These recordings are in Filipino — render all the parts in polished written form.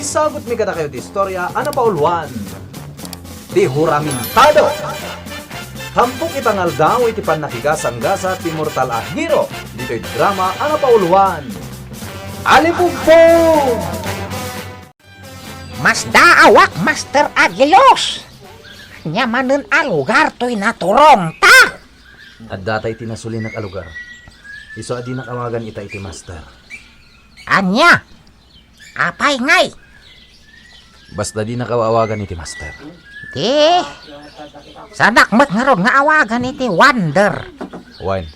Isagot mi kada kayo ti istorya, ana pauluan. Di huramintado. Hampok itangal daw iti panakigasang-gasa ti mortal a hero. Dito'y drama, ana pauluan. Alipugbog! Mas daawak, Master Agilos. Nyamanin a lugar to'y naturong ta. At datay tinasuli ng alugar. Iso adi nakawagan ita iti master. Anya, apay ngay. Basta di nakawawagan iti master. Di, sanak mat nga ron nga awagan iti Wonder. Wine,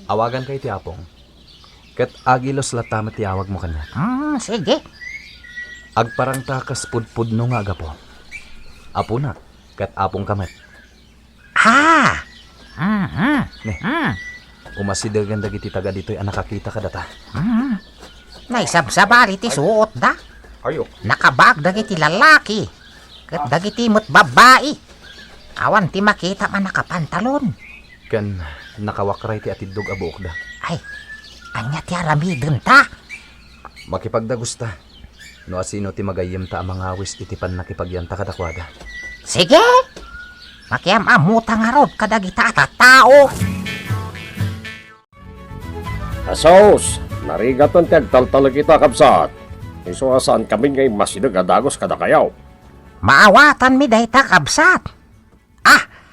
awagan kay ti apong. Kat Agilos latama ti awag mo kanya. Sige. Agparang takas pudpud no nga agapo. Apo na, kat apong kamat. Umasidagan dagiti taga dito'y nakakita ka data. Naisabsabali ti suot da. Ayok. Nakabag dagiti lalaki. Kat dagiti mo't babae. Awan ti makita man nakapantalon. Kan nakawakray ti atidog abuok da. Ay, anya ti aramidon ta. Makipagdagusta. No asino ti magayim ta amang awis iti pan nakipagyanta kadakwada. Sige. Makiamamuta nga rod kadagita at tao. Asos, narigatan ti agtaltal kita kabsat. Iso saan kami ngay masidag adagos kada kayaw. Maawatan mi dayta kabsat.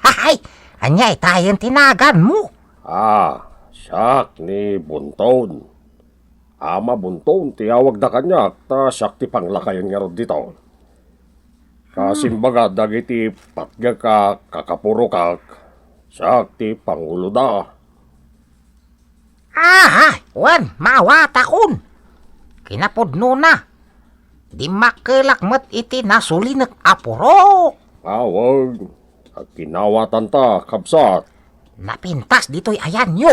Hay, anya itayan tinagan mo. Siyak ni Bunton. Ama Bunton, tiyawag da kanya, ta siyak ti panglakayan nga rod dito. Kasimbaga, dagiti patga ka kakapuro kak, siyak ti pangulo da. Wan, maawata kun. Kinapodno na. Di makelakmet iti nasulinek apuro. Awag, at kinawatan ta, kabsat. Napintas dito'y ayan nyo.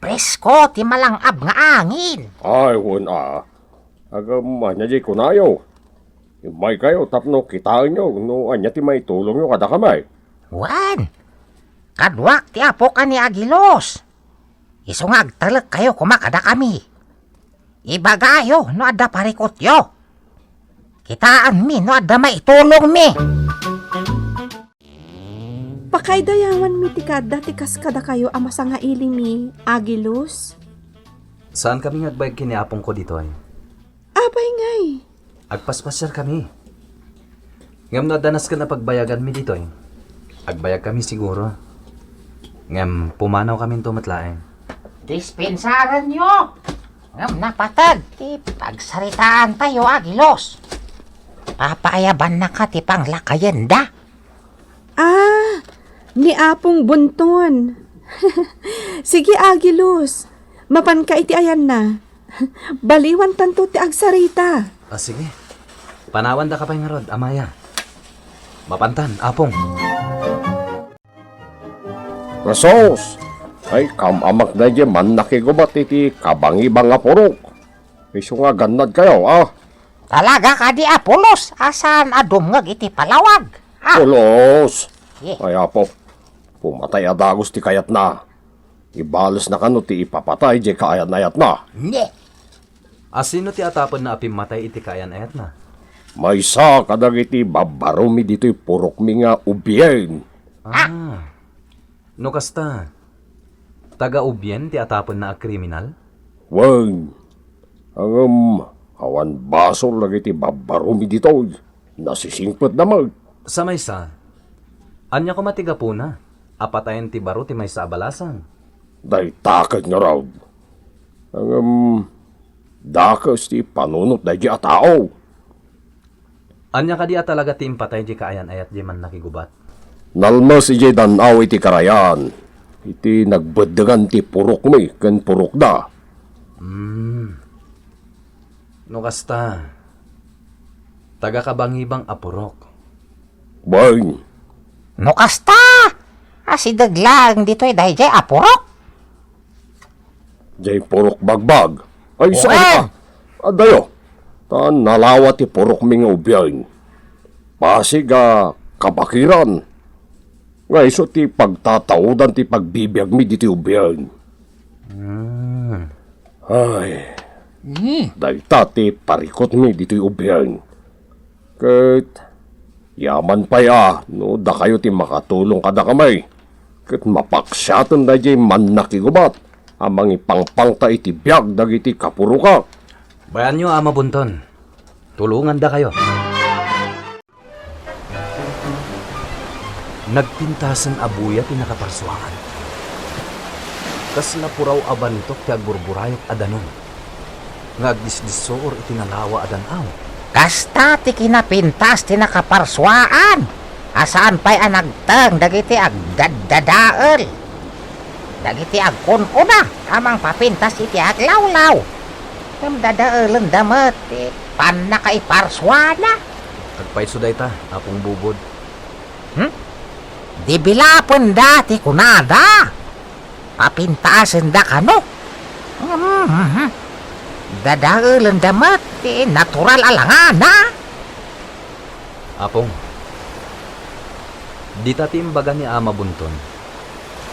Presko ti malangab nga angin. Ay, agam, anya di kunayo. May kayo, tapno kitaan nyo, no anya ti may tulong nyo kada kamay. Wan, kadwak ti apo ka ni Agilos. Isungag talak kayo kumakada kami. Ibagayo no ada parikot yo. Kitaan mi no ada maitulong mi. Pakay dayawan mi tikada tikas kada kayo amasa nga iling mi, Agilos. Saan kami ngagbayag kiniapong ko dito ay? Abay ngay. Agpaspasyar kami. Ngam nadanas ka na pagbayagan mi dito ay. Agbayag kami siguro. Ngam pumanaw kami tumatlaeng. Dispensaran nyo. Ngam napatag. Ti pagsaritaan tayo, Agilos. Papaayaban na ka ti panglakayan da. Ni Apong Bunton. Sige, Agilos. Mapan ka iti ayan na. Baliwan tanto ti agsarita. Sige. Panawan da ka pa nga rod, amaya. Mapantan, apong. Rasos, ay kamamak na dyan man nakigubat iti kabangi-bang apurok. Iso nga ganad kayo, Talaga ka di Apolos. Asan adumngag iti palawag. Pulos! Yeah. Ay apo, pumatay adagos ti kayat na. Ibalas na kano ti ipapatay di kaayat-nayat na. Ne. Asino ti atapon na apim matay iti kayan ayat na? May sa kadag iti babarumi dito'y purok mi nga ubyen. No kasta, taga-ubyen ti atapon na kriminal? Wag, awan basol lagi ti babarumi dito. Nasisingpot na mag. Sa maysa, anya ko matiga po na. Apatayan ti baro ti maysa abalasan. Day takad nga raw. Dakas ti panunot na di a tao. Anya ka di talaga ti impatay di kaayan ayat di man nakigubat. Nalmas iti danaw iti karayan. Iti nagbedegan ti purok mi, ken purok da. No kasta, taga-kabangibang apurok. Bay, No kasta. Asidaglang dito'y dahi jay apurok. jay purok bagbag. Ay, Uwe! saan ka? Adayo, ta nalawat ti purok mi nga ubyan. Pasig kabakiran. Nga iso ti pagtataudan ti pagbibiyag mi diti ubyan. Ay, Dahil tati parikot mi dito'y ubyan. Kat yaman pa ya, no da kayo ti makatulong kada kamay. Kat mapaksyatan da jay man nakigubat. Amang ipangpang ta iti biyag dagiti kapuruka. Bayan nyo, Ama Bunton. Tulungan da kayo. Nagpintasan abuya ti nakaparsuangan. Kasla puraw abantok ti agburburayot adanon. Ngagdisdisoor iti nalawa adanaw. Kasta ti kinapintas ti nakaparswaan. Asaan pa'y anagtang dagiti agdadadael. Dagiti agkunkuna. Amang papintas iti aglawlaw. Yung dadaelen damat ti panakaiparswana. Agpayso day ta, apong bubod. Di bilapon dati kunada. Papintasan da kano. Dadaelen damat ti natural alangana. Apong, di ta timbaga ni Ama Bunton.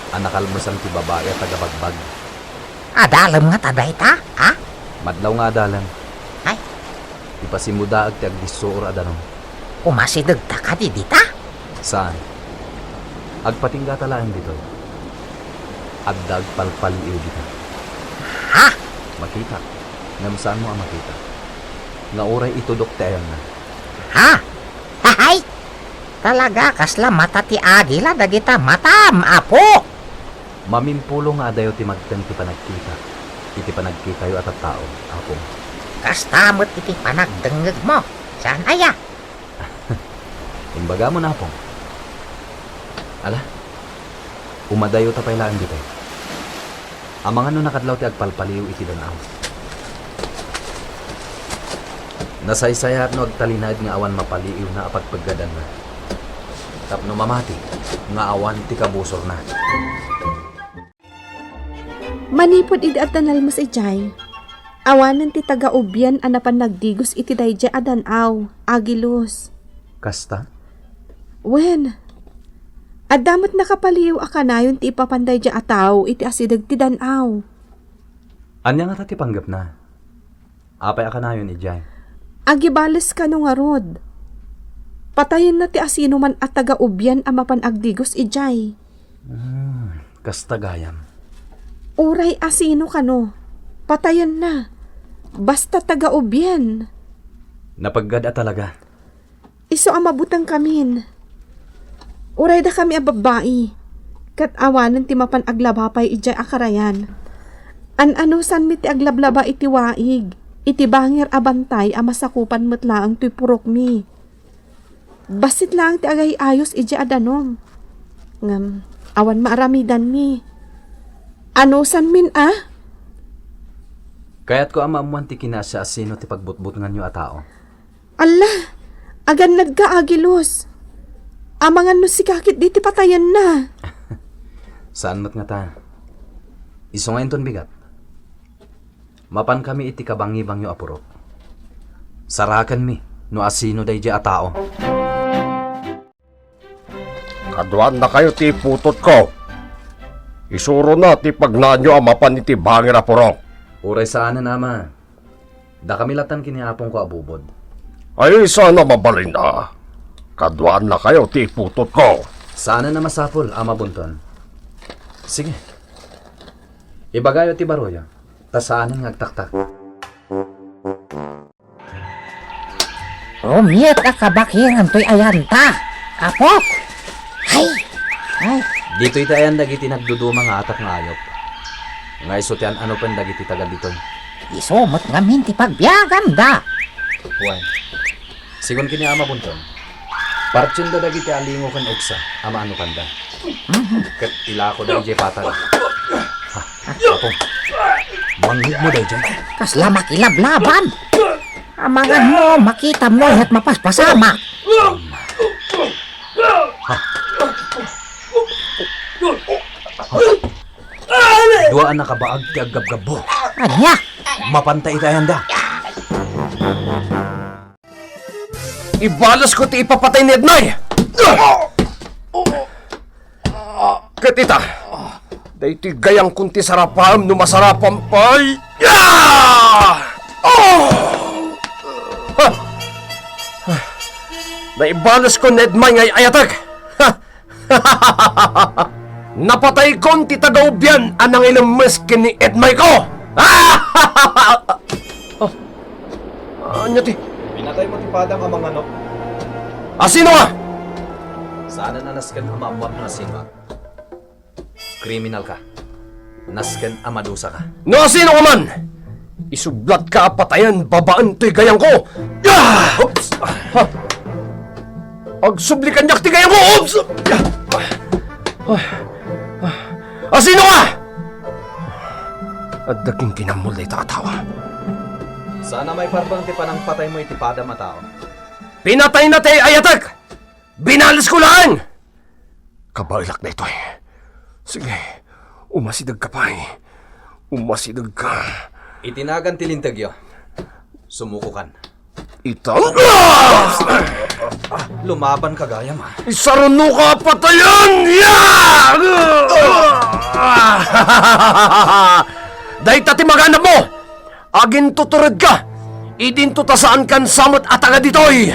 Anakalmusan ti babae at tagabagbag. Adalam nga taday ta, ha? Madlaw nga adalan. Ay, Ipasimuda ag ti agdisoor adanon. umasidag ta ka di dita? Saan? Agpatingga talaan dito. Agdag palpaliw dito. Ha? Makita. Ngam saan mo ang makita? Nga oray itudok ti ayan na. Ha? Hay! Talaga kasla mata ti agila dagita matam, apo! Mamimpulo nga adayo ti magteng ti panagkita. Iti panagkita yo at tao, apong. Kastamot iti panagdengeg mo. Saan aya? Imbaga mo na, apong. Ala, umadayo ta pailaan dito. Amang ano nakadlaw ti agpalpaliw iti danaw. Nasaysayat no agtalinad nga awan mapaliw na apagpaggadan na. Tapno mamati, nga awan ti kabusor na. Manipod iti adanal mo si Jay. Awanan ti taga-ubyan anapan nagdigos iti dayjay adanaw, Agilos. Kasta? Wen, adamot nakapaliw akanayon ti ipapanday dya ataw iti asidag ti danaw. Anya nga ti panggap na. Apay aka na yun, Ijay. Agibales ka no nga rod. Patayin na ti asino man at taga-ubyan ang mapanagdigos ijay. Kasta gayam. Uray asino ka no. Patayin na. Basta taga-ubyan. Napaggada talaga. Iso ang mabutang kamin. Uray da kami ang babae. Kat awanan ti mapanaglabapay ijay akarayan. An-anusan mi ti aglablaba iti waig. Iti bangir abantay ang masakupan mo't laang tuy purok mi. Basit lang ti agay ayos ijay adanom. Ngam, awan maaramidan mi. Anusan min Kaya't ko amamuan ti kinasya asino ti pagbutbutungan nyo a tao. Allah, agan nagka-agilos. Amangan no si kakit di ti patayan na. Saan mo't nga ta? Iso ngayon ton bigat. Mapan kami iti kabangi-bangyo apurok. Sarakan mi, no asino day di a tao. Kaduan na kayo ti putot ko. Isuro na ti pagnaan nyo ang mapan iti bangir apurong. Uray saanan, Ama. Da kami latan kiniapong ko abubod. Ay sana mabalin na. Kaduan na kayo ti putot ko. Saanan na masapol, Ama Bunton. Sige. Ibagayo ti baroyo. Tasaanan ngagtaktak. Rumiyat ka kabakiran to'y ayan ta. Apo! Ay! Ay! Dito itayan dagiti nagduduma nga atak nga ayop. Nga isutian ano pen dagiti tagal dito. Isumot nga minti pagbiyagan da. Huwag. Sigon kini Ama Bunton. Partsyon da dagiti alingo kan uksa. Ama ano kanda. Kat ilako da ije patag. Ha, apo. Mangig mo da ije. Kasla makilablaban. Amangan mo, makita mo at mapaspasama. Duaan nakabaag ti aggabgabo. Anya? Mapantay itayan da. Ibalas ko ti ipapatay ni Ednay! Katita, dahi ti gayang kunti sarapam no masarapam pay! Naibalas ko Ned May ngay ayatag. Napatay kon ti tagaubyan anang ilamas kini Edmay ko. Anya ti? Pinatay mo ti Padang ang mga nok. Sino nga? Sana na nasken amamwat na sino. Kriminal ka. Nasken amadusa ka. No, sino ka man? Isublat ka patayan babaan to'y gayang ko. Oops! Agsublikan niyak ti gayang ko. Oops! Sino ka? At daking kinamulay tatawa. Sana may parbang ti panang patay mo iti Padang matao. Pinatay na tayo ayatag! Binalis ko lang! Kabailak na ito eh. Sige, umasidag ka pa eh. Umasidag ka. Itinagan ti lintagyo. Sumuko kan. Itang... Lumaban ka gaya ma. Isaruno ka patayan! Dahil tati maganap mo! Agin tuturad ka! Idin tutasaan kan samot ataga ditoy!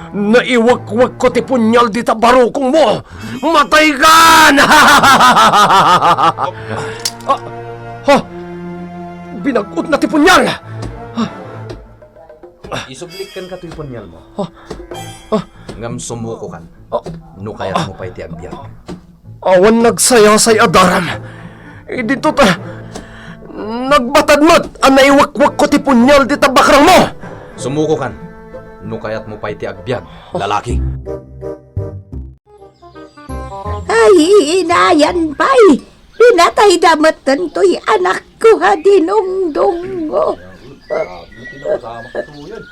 Naiwag-wag ko ti punyal di tabarukong mo! Matay ka! Binagot na ti punyal! Isublik kan ka to'y punyal mo. Ngam sumuko kan. Nukayat mo pa iti agbyag. Awan nagsaya-say adaram. Dito ta... Nagbatadmat ang naiwak-wak ko ti punyal di tabakrang mo! Sumuko kan. Nukayat mo pa iti agbyag. Lalaki. Ay, inayan pa'y. Pinatay damatan to'y anak ko ha dinungdong mo.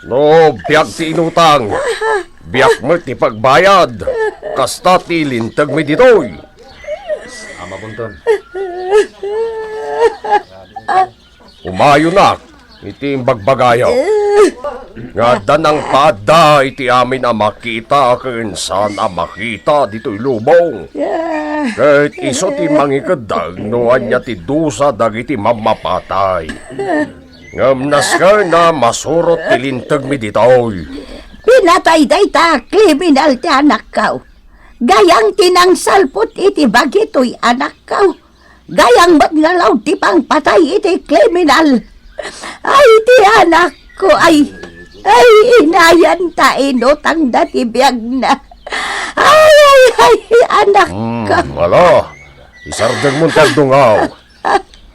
No, biyak ti inutang. Biyak mo ti pagbayad. Kasta ti lintag mi ditoy. Ama bunton. Umayo na. Iti bagbagayaw. Nga danang pada iti amin ang makita kinsan ang makita dito'y lubong. Kahit iso ti mangikadag noan niya ti dusa dagiti mamapatay. Ngamnas ka na masurot ti lintag mi ditoy. Pinatay day ta, kriminal ti anak kaw. Gayang tinangsalpot iti bagito'y anak kaw. Gayang magnalaw ti pang patay iti kriminal. Ay, ti anak ko ay inayan ta inutang dati biyag na. Ay, anak ko. Wala, isardag mo tagdungaw.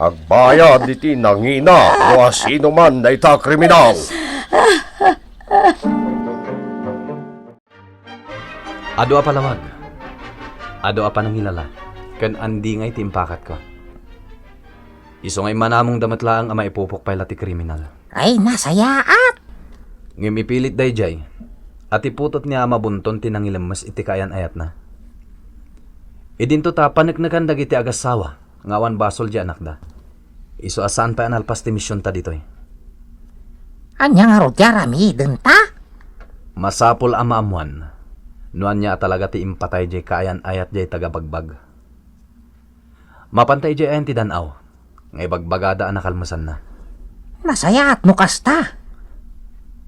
Agbayad iti nangina o sino man na ita kriminal. Ado apa lawag. Ado apa nang hilala. Kan andi ngay timpakat ko. Iso ngay manamong damatlaang ama ipupok pala ti kriminal. Ay, nasayaat. Ngimipilit dayjay. At iputot niya ama bunton tinangilamas iti kayan ayat na. Idinto ta panagnagan dagiti agasawa. Ngawan basol di anak da. Iso asaan pa analpas ti misyon ta ditoy. Anya nga ro rami denta? Masapol ama amuan. Nuan niya talaga ti impatay di kayan ayat di tagabagbag. Mapantay di ayan ti danaw. Ngay bagbagada anak almasan na. Nasayaat mo kasta.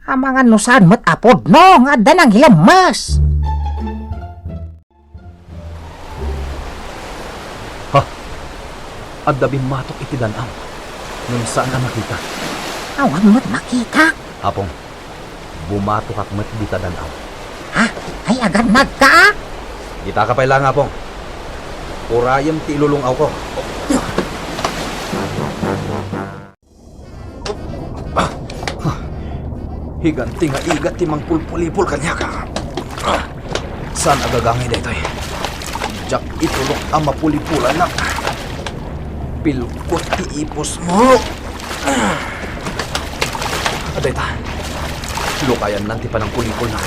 Ang mga nusan mo't apod no, nga danang hilamas. At dabing matok iti danaw. Nung saan na makita. Awan mo't makita. Apong, bumatok akmat di ta danaw. Ha? Ay agad nagka? Kita ka pa lang apong. Urayam ti ilulungaw ko. Higanti nga igat ti mangpulpulipol kanya ka. Saan agagangay na ito eh? Jak itulok ang mapulipulan na. Pilkot ti ipos mo. Aday ta. Lukayan nanti pa ng pulipol na.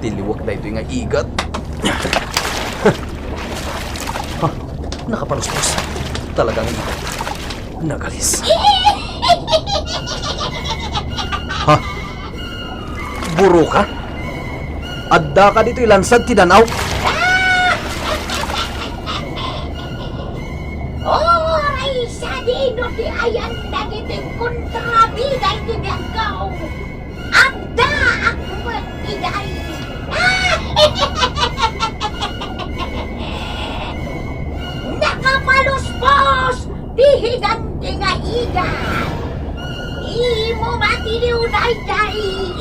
Tiliwag na ito nga igat. Nakapaluspos. Talagang igat. Nagalis. Buro ka? Adda ka dito ilansad ti danaw? Oray sa dino ti ayan dagiti kontrabida iti Dihinanti nga higan. Imo matiniunay dahil.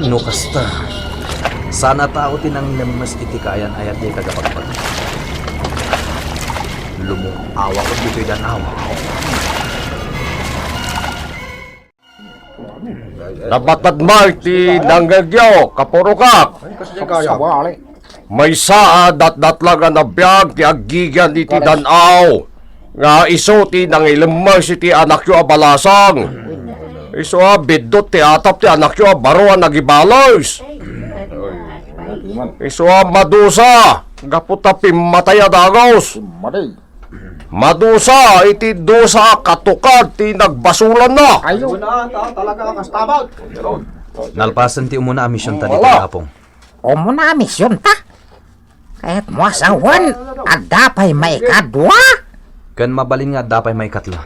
No kasta. Sana tao tinang lemas iti kayan ayat di kagapagpag. Lumong awa ko dito'y danaw. Nabatad ti nanggagyaw, kapurukak. May saad at datlaga na biyag ti agigyan iti danaw. Nga iso ti nangilemas iti anak yo abalasang. Iso bidot ti atap ti anak yo baruan nagibalos. Iso madusa, gaputa pimataya dagos. Madusa iti dosa katukad ti nagbasulan na. Nalpasan ti umuna amisyon ta dito'y apong. O mo na misyon ta. Kahit mo asawan, at dapay may kadwa. Kan mabalin nga dapay may katlo.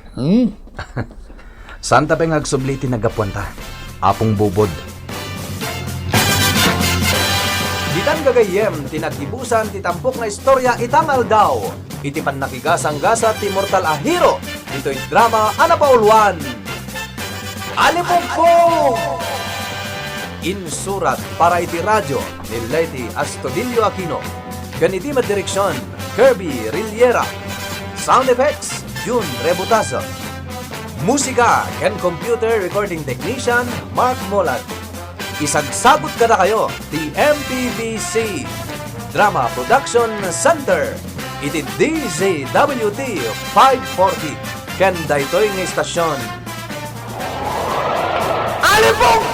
Santa pa nga agsubli ti nagapuan ta. Apong bubod. Ditan gagayem, tinagibusan ti tampok na istorya itangal daw. Iti pan nakigasang-gasa ti Mortal a Hero. Dito'y drama Anapauluan. Alipong! Insurat para iti radyo ni Lady Astudillo Aquino. Ganiti direksyon Kirby Riliera. Sound effects June Rebutazo. Musika and computer recording technician Mark Molat. Isagsagot kada kayo the MPBC Drama Production Center. Iti DZWT 540 ken daytoy nga istasyon. Alipong